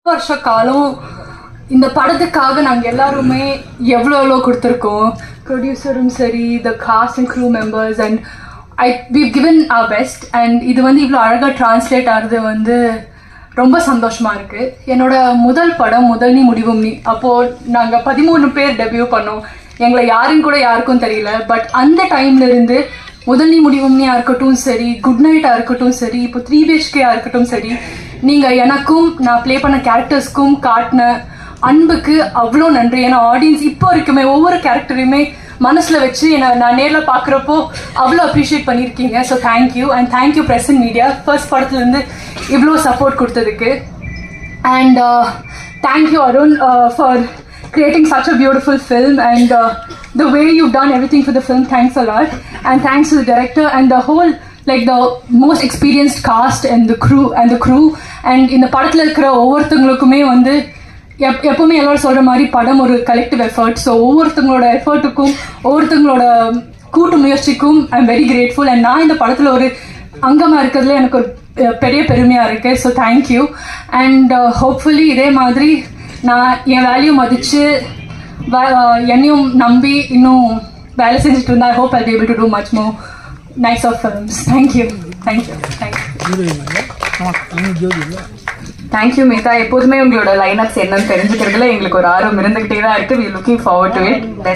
வருஷ காலம் இந்த படத்துக்காக நாங்கள் எல்லாருமே எவ்வளோ கொடுத்துருக்கோம். ப்ரொடியூசரும் சரி, the cast and crew members and we've given our best. And இது இவ்வளோ அழகாக ட்ரான்ஸ்லேட் ஆகிறது ரொம்ப சந்தோஷமாக இருக்குது. என்னோட முதல் படம் முதல் நீ முடிவும் நீ, அப்போது நாங்கள் 13 பேர் டெபியூ பண்ணோம். எங்களை யாருன்னு கூட யாருக்கும் தெரியல. பட் அந்த டைம்லேருந்து முதல் நீ முடிவும் நீயாக இருக்கட்டும் சரி, குட் நைட்டாக இருக்கட்டும் சரி, இப்போ 3 BHKயாக இருக்கட்டும் சரி, நீங்கள் எனக்கும் நான் ப்ளே பண்ண கேரக்டர்ஸ்க்கும் காட்டின அன்புக்கு அவ்வளோ நன்றி. ஏன்னா ஆடியன்ஸ் இப்போ வரைக்குமே ஒவ்வொரு கேரக்டரையுமே மனசில் வச்சு நான் நேரில் பார்க்குறப்போ அவ்வளோ அப்ரிஷியேட் பண்ணியிருக்கீங்க. So thank you. And thank you press and media first படத்துலேருந்து இவ்வளோ சப்போர்ட் கொடுத்ததுக்கு. And thank you Arun for creating such a beautiful film, and the way you've done everything for the film, thanks a lot. And thanks to the director and the whole, like the most experienced cast and the crew. And in the படத்தில் இருக்கிற ஒவ்வொருத்தங்களுக்குமே எப்பவுமே எல்லாரும் சொல்கிற மாதிரி படம் ஒரு collective effort. So ஒவ்வொருத்தங்களோட எஃபர்ட்டுக்கும் ஒவ்வொருத்தங்களோட கூட்டு முயற்சிக்கும் I am very grateful. And நான் இந்த படத்தில் ஒரு அங்கமாக இருக்கிறதுல எனக்கு ஒரு பெரிய பெருமையாக இருக்குது. So thank you. அண்ட் ஹோப்ஃபுல்லி இதே மாதிரி நான் என் வேல்யூ மதித்து என்னையும் நம்பி இன்னும் வேலை செஞ்சுட்டு இருந்தா. I hope I be able to do much more nice of films. Thank you. Thank you Meetha. எப்போதுமே உங்களோட லைனப்ஸ் என்னன்னு தெரிஞ்சுக்கிறதுல எங்களுக்கு ஒரு ஆர்வம் இருந்துகிட்டே தான் இருக்குது. We looking forward to it.